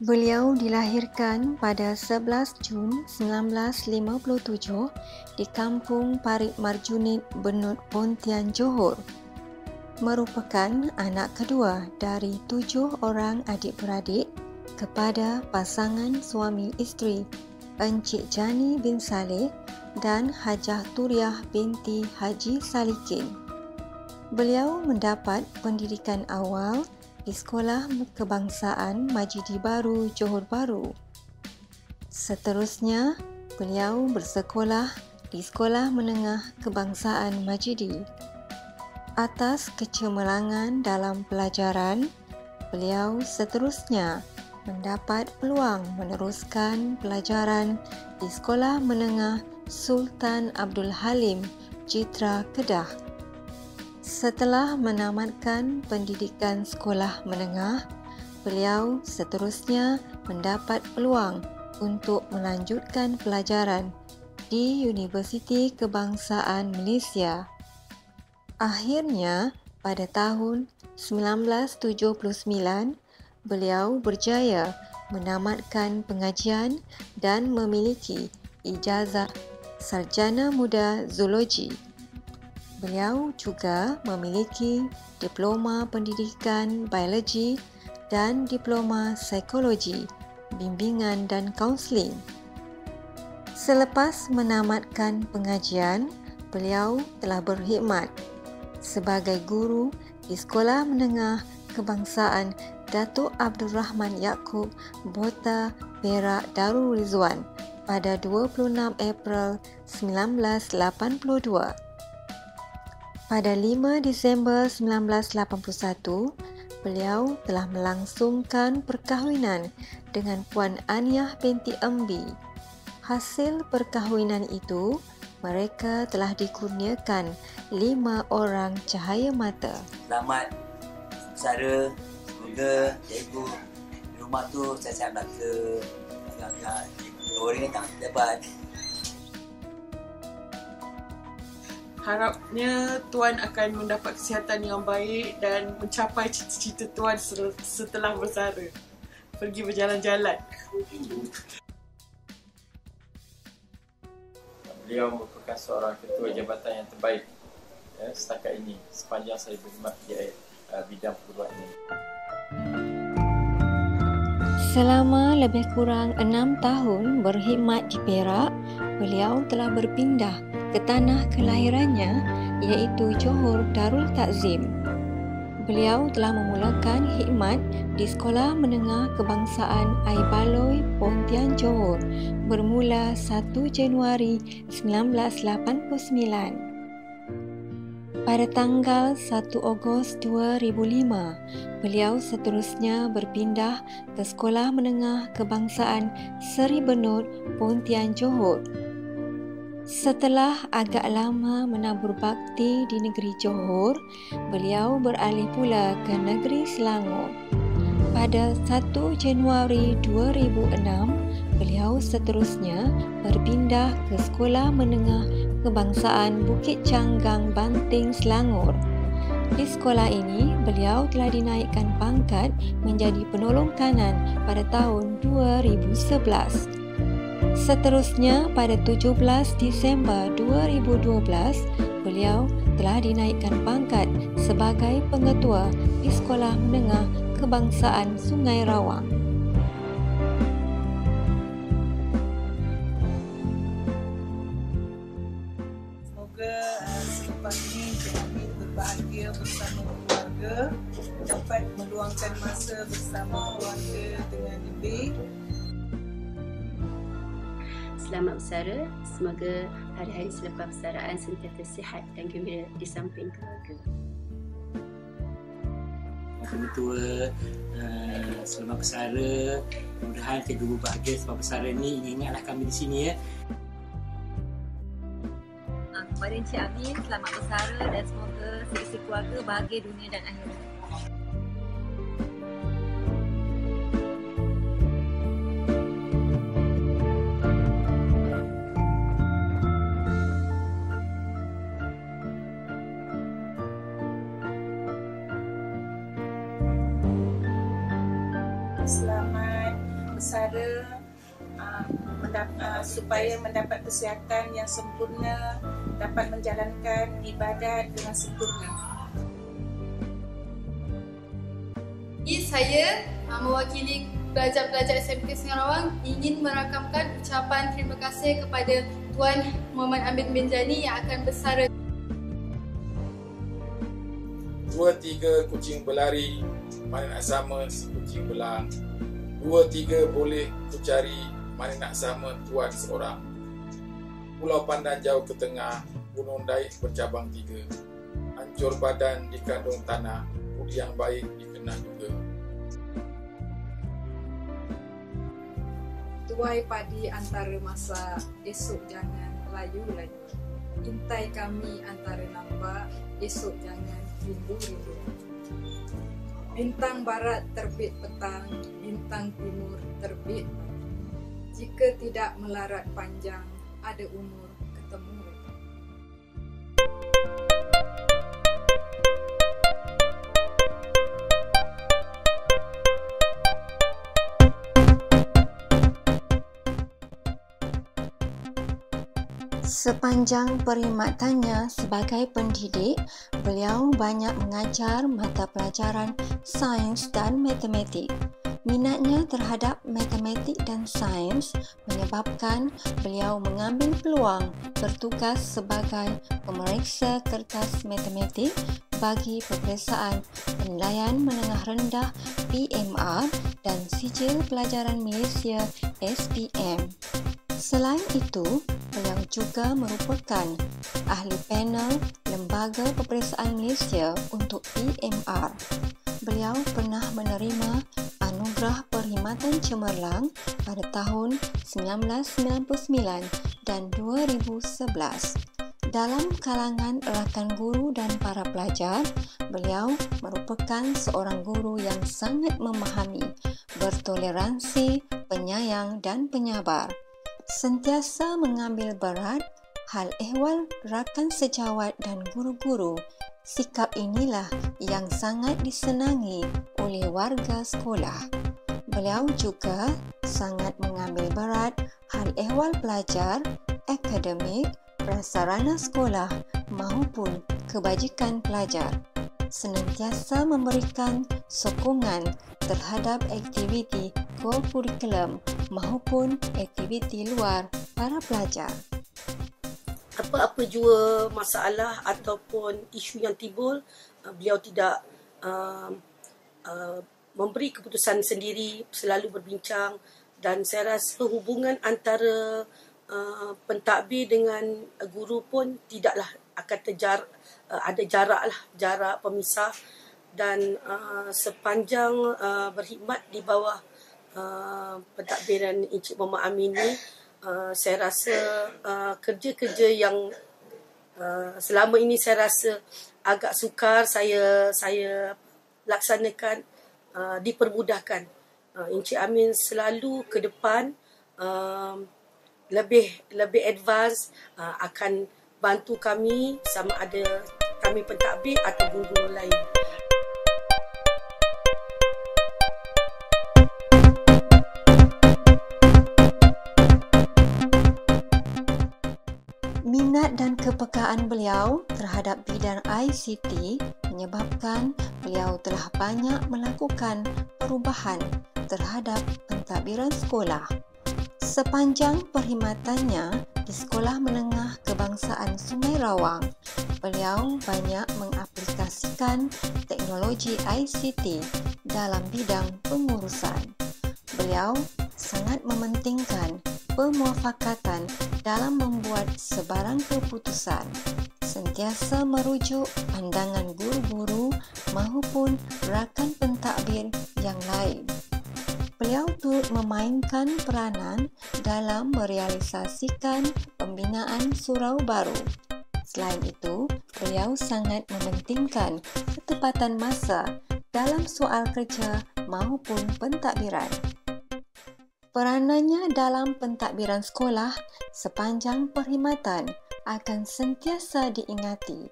Beliau dilahirkan pada 11 Jun 1957 di Kampung Parit Marjunit, Benut Pontian, Johor. Merupakan anak kedua dari 7 orang adik-beradik kepada pasangan suami isteri Encik Jani bin Saleh dan Hajah Turiah binti Haji Salikin. Beliau mendapat pendidikan awal di Sekolah Kebangsaan Majidi Baru, Johor Bahru. Seterusnya, beliau bersekolah di Sekolah Menengah Kebangsaan Majidi. Atas kecemerlangan dalam pelajaran, beliau seterusnya mendapat peluang meneruskan pelajaran di Sekolah Menengah Sultan Abdul Halim, Jitra, Kedah. Setelah menamatkan pendidikan sekolah menengah, beliau seterusnya mendapat peluang untuk melanjutkan pelajaran di Universiti Kebangsaan Malaysia. Akhirnya, pada tahun 1979, beliau berjaya menamatkan pengajian dan memiliki ijazah Sarjana Muda Zoologi. Beliau juga memiliki Diploma Pendidikan Biologi dan Diploma Psikologi, Bimbingan dan Kaunseling. Selepas menamatkan pengajian, beliau telah berkhidmat sebagai guru di Sekolah Menengah Kebangsaan Datuk Abdul Rahman Yaakob, Bota, Perak, Darul Rizwan pada 26 April 1982. Pada 5 Disember 1981, beliau telah melangsungkan perkahwinan dengan Puan Aniah binti Embi. Hasil perkahwinan itu, mereka telah dikurniakan 5 orang cahaya mata. Selamat bersara, semoga cikgu di rumah tu sihat-sihat belaka. Agak-agak orang ni tak dapat. Harapnya Tuan akan mendapat kesihatan yang baik dan mencapai cita-cita Tuan setelah bersara. Pergi berjalan-jalan. Beliau merupakan seorang ketua jabatan yang terbaik setakat ini sepanjang saya berkhidmat di bidang perguruan ini. Selama lebih kurang 6 tahun berkhidmat di Perak, beliau telah berpindah ke tanah kelahirannya iaitu Johor Darul Takzim. Beliau telah memulakan khidmat di Sekolah Menengah Kebangsaan Air Baloi, Pontian, Johor bermula 1 Januari 1989. Pada tanggal 1 Ogos 2005, beliau seterusnya berpindah ke Sekolah Menengah Kebangsaan Seri Benut, Pontian, Johor. Setelah agak lama menabur bakti di negeri Johor, beliau beralih pula ke negeri Selangor. Pada 1 Januari 2006, beliau seterusnya berpindah ke Sekolah Menengah Kebangsaan Bukit Canggang, Banting, Selangor. Di sekolah ini, beliau telah dinaikkan pangkat menjadi penolong kanan pada tahun 2011. Seterusnya, pada 17 Disember 2012, beliau telah dinaikkan pangkat sebagai pengetua di Sekolah Menengah Kebangsaan Sungai Rawang. Semoga selepas ini Encik Amin berbahagia bersama keluarga, dapat meluangkan masa bersama keluarga dengan lebih. Selamat bersara, semoga hari-hari selepas bersaraan sentiasa sihat dan gembira di samping keluarga. Ketua selamat bersara, mudah-mudahan cikgu berbahagia selepas bersara ni. Ingat-ingatlah kami di sini ya. Kepada Encik Amin, selamat bersara dan semoga seisi keluarga bahagia dunia dan akhirat. Selamat bersara supaya mendapat kesihatan yang sempurna, dapat menjalankan ibadat dengan sempurna. Saya mewakili pelajar-pelajar SMK Segarawang ingin merakamkan ucapan terima kasih kepada Tuan Muhammad Amin Benjani yang akan bersara. 2-3 kucing berlari, mana nak sama si kucing belang. 2-3 boleh ku cari, mana nak sama tuan seorang. Pulau Pandan jauh ke tengah, Gunung Daik bercabang 3. Hancur badan dikandung tanah, budi yang baik dikenal juga. Tuai padi antara masa, esok jangan layu-layu. Intai kami antara nampak, esok jangan rindu-rindu. Bintang barat terbit petang, bintang timur terbit pagi. Jika tidak melarat panjang, ada umur ketemu. Sepanjang perkhidmatannya sebagai pendidik, beliau banyak mengajar mata pelajaran sains dan matematik. Minatnya terhadap matematik dan sains menyebabkan beliau mengambil peluang bertugas sebagai pemeriksa kertas matematik bagi peperiksaan penilaian menengah rendah PMR dan Sijil Pelajaran Malaysia SPM. Selain itu, beliau juga merupakan ahli panel Lembaga Peperiksaan Malaysia untuk PMR. Beliau pernah menerima Anugerah Perkhidmatan Cemerlang pada tahun 1999 dan 2011. Dalam kalangan rakan guru dan para pelajar, beliau merupakan seorang guru yang sangat memahami, bertoleransi, penyayang dan penyabar. Sentiasa mengambil berat hal ehwal rakan sejawat dan guru-guru. Sikap inilah yang sangat disenangi oleh warga sekolah. Beliau juga sangat mengambil berat hal ehwal pelajar, akademik, prasarana sekolah maupun kebajikan pelajar. Senantiasa memberikan sokongan terhadap aktiviti co-kurikulum maupun aktiviti luar para pelajar. Apa-apa jua masalah ataupun isu yang timbul, beliau tidak memberi keputusan sendiri, selalu berbincang, dan saya rasa hubungan antara pentadbir dengan guru pun tidaklah akan ada jarak pemisah, dan sepanjang berkhidmat di bawah pentadbiran Encik Muhammad Amin ni, saya rasa kerja-kerja yang selama ini saya rasa agak sukar saya laksanakan dipermudahkan. Encik Amin selalu ke depan, lebih advance, akan bantu kami sama ada kami pentadbir atau guru-guru lain. Minat dan kepekaan beliau terhadap bidang ICT menyebabkan beliau telah banyak melakukan perubahan terhadap pentadbiran sekolah. Sepanjang perkhidmatannya di Sekolah Menengah Kebangsaan Sungai Rawang, beliau banyak mengaplikasikan teknologi ICT dalam bidang pengurusan. Beliau sangat mementingkan pemuafakatan dalam membuat sebarang keputusan, sentiasa merujuk pandangan guru-guru maupun rakan pentadbir yang lain. Beliau turut memainkan peranan dalam merealisasikan pembinaan surau baru. Selain itu, beliau sangat mementingkan ketepatan masa dalam soal kerja maupun pentadbiran. Peranannya dalam pentadbiran sekolah sepanjang perkhidmatan akan sentiasa diingati.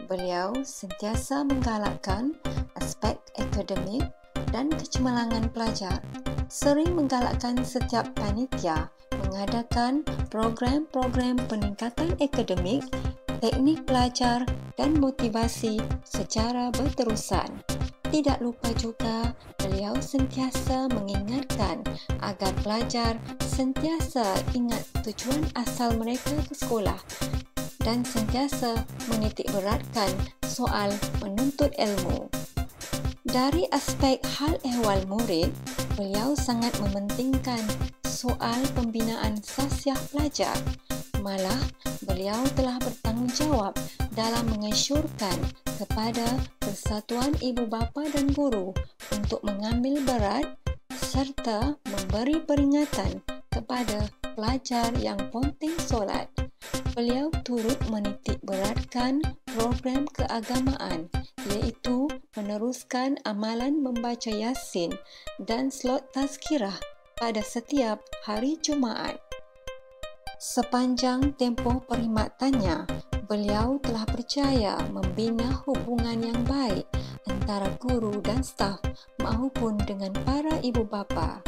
Beliau sentiasa menggalakkan aspek akademik dan kecemerlangan pelajar. sering menggalakkan setiap panitia mengadakan program-program peningkatan akademik, teknik belajar dan motivasi secara berterusan. Tidak lupa juga, beliau sentiasa mengingatkan agar pelajar sentiasa ingat tujuan asal mereka ke sekolah dan sentiasa menitik beratkan soal menuntut ilmu. Dari aspek hal ehwal murid, beliau sangat mementingkan soal pembinaan sasiah pelajar. Malah, beliau telah bertanggungjawab dalam mengesyorkan kepada Persatuan Ibu Bapa dan Guru untuk mengambil berat serta memberi peringatan kepada pelajar yang ponteng solat. Beliau turut menitik beratkan program keagamaan iaitu meneruskan amalan membaca Yasin dan slot tazkirah pada setiap hari Jumaat. Sepanjang tempoh perkhidmatannya, beliau telah berjaya membina hubungan yang baik antara guru dan staf maupun dengan para ibu bapa.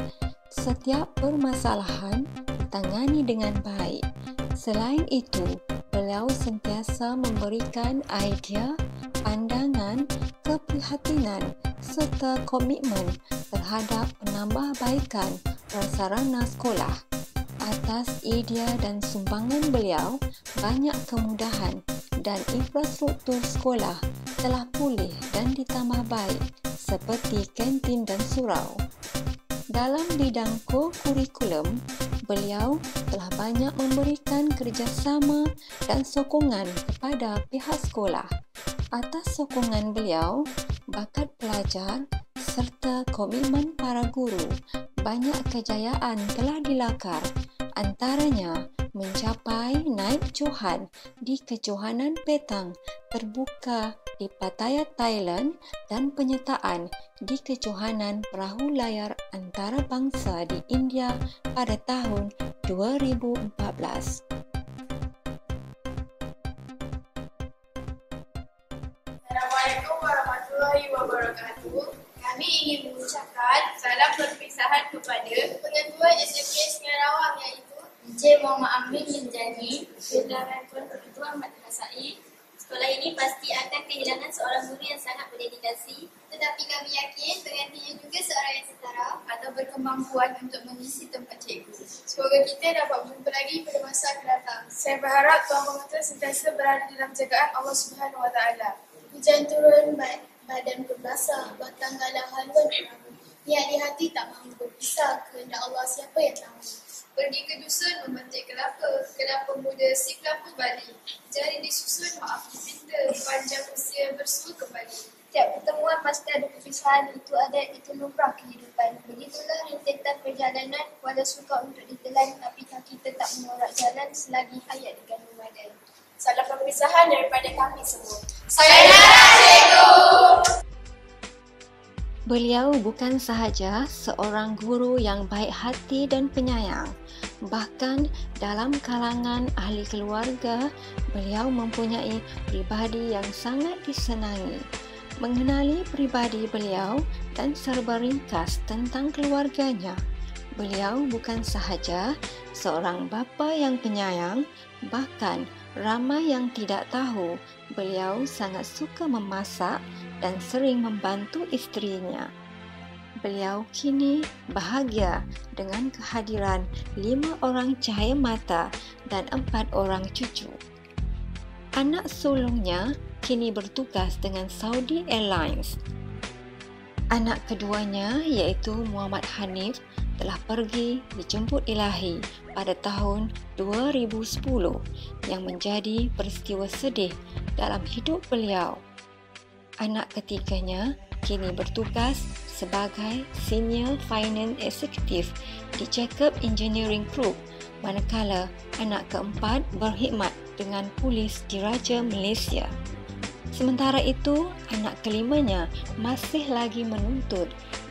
Setiap permasalahan ditangani dengan baik. Selain itu, beliau sentiasa memberikan idea, pandangan, keprihatinan serta komitmen terhadap penambahbaikan prasarana sekolah. Atas idea dan sumbangan beliau, banyak kemudahan dan infrastruktur sekolah telah pulih dan ditambah baik seperti kantin dan surau. Dalam bidang kurikulum, beliau telah banyak memberikan kerjasama dan sokongan kepada pihak sekolah. Atas sokongan beliau, bakat pelajar serta komitmen para guru, banyak kejayaan telah dilakar. Antaranya mencapai naik johan di kejohanan petang terbuka di Pattaya, Thailand dan penyertaan di kejohanan perahu layar antarabangsa di India pada tahun 2014. Assalamualaikum warahmatullahi wabarakatuh. Kami ingin mengucapkan salam perpisahan kepada Pengetua SMP Sengarawang iaitu Encik Muhammad Amin bin Jani, Kehilangan Tuan Ketua Madrasah. Sekolah ini pasti akan kehilangan seorang guru yang sangat berdedikasi, tetapi kami yakin penggantinya juga seorang yang setara atau berkemampuan untuk mengisi tempat cikgu. Semoga kita dapat berjumpa lagi pada masa akan datang. Saya berharap Tuan Pengetua sentiasa berada dalam jagaan Allah Subhanahu Wa Taala. Hujan turun, badan berbasah, batang galah haluan berabu. Niat di hati tak mahu berpisah, kehendak Allah siapa yang tahu. Pergi ke dusun memetik kelapa muda si kelapa balik. Jari disusun, maaf dipinta, panjang usia bersua kembali. Tiap pertemuan pasti ada perpisahan, itu adat, itu lumrah kehidupan. Begitulah rentetan perjalanan, walau suka untuk ditelan, tapi kaki tetap mengorak jalan selagi hayat digandung badan. Salam perpisahan daripada kami semua. Sayonara cikgu! Beliau bukan sahaja seorang guru yang baik hati dan penyayang. Bahkan dalam kalangan ahli keluarga, beliau mempunyai pribadi yang sangat disenangi. Mengenali pribadi beliau dan serba ringkas tentang keluarganya, beliau bukan sahaja seorang bapa yang penyayang, bahkan ramai yang tidak tahu beliau sangat suka memasak dan sering membantu isterinya. Beliau kini bahagia dengan kehadiran 5 orang cahaya mata dan 4 orang cucu. Anak sulungnya kini bertugas dengan Saudi Airlines. Anak keduanya iaitu Muhammad Hanif telah pergi dijemput Ilahi pada tahun 2010 yang menjadi peristiwa sedih dalam hidup beliau. Anak ketiganya kini bertugas sebagai Senior Finance Executive di Jacob Engineering Group, manakala anak keempat berkhidmat dengan polis diraja Malaysia. Sementara itu, anak kelimanya masih lagi menuntut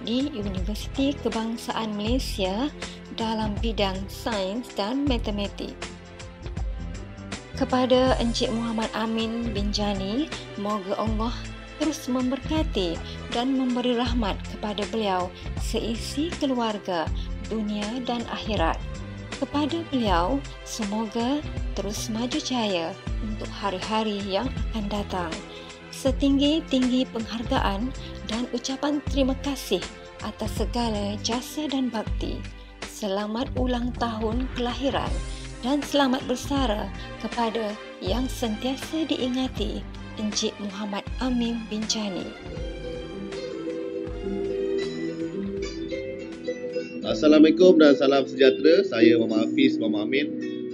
di Universiti Kebangsaan Malaysia dalam bidang sains dan matematik. Kepada Encik Muhammad Amin bin Jani, moga Allah terus memberkati dan memberi rahmat kepada beliau seisi keluarga, dunia dan akhirat. Kepada beliau, semoga terus maju jaya untuk hari-hari yang akan datang. Setinggi-tinggi penghargaan dan ucapan terima kasih atas segala jasa dan bakti. Selamat ulang tahun kelahiran dan selamat bersara kepada yang sentiasa diingati, Encik Muhammad Amin bin Jani. Assalamualaikum dan salam sejahtera. Saya Mama Hafiz Mama Amin,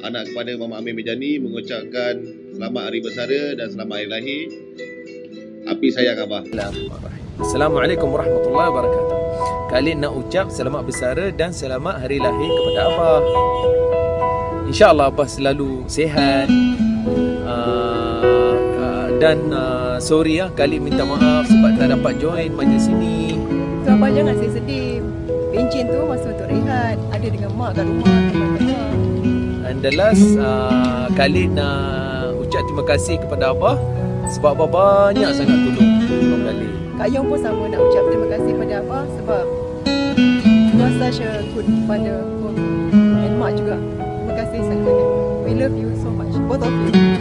anak kepada Mama Amin bin Jani, mengucapkan selamat hari bersara dan selamat hari lahir. Api sayang Abah. Assalamualaikum warahmatullahi wabarakatuh. Kali nak ucap selamat bersara dan selamat hari lahir kepada Abah. InsyaAllah Abah selalu sihat. Dan sorry kali minta maaf sebab tak dapat join majlis ini. Tu Abah jangan sedih. Pencen tu masa untuk rehat. Ada dengan mak kat rumah. And the last kali nak ucap terima kasih kepada Abah sebab Abah banyak sangat tolong kali. Kak Yong pun sama nak ucap terima kasih pada Abah sebab you are such a good father and mak juga. Terima kasih sangat. We love you so much, both of you.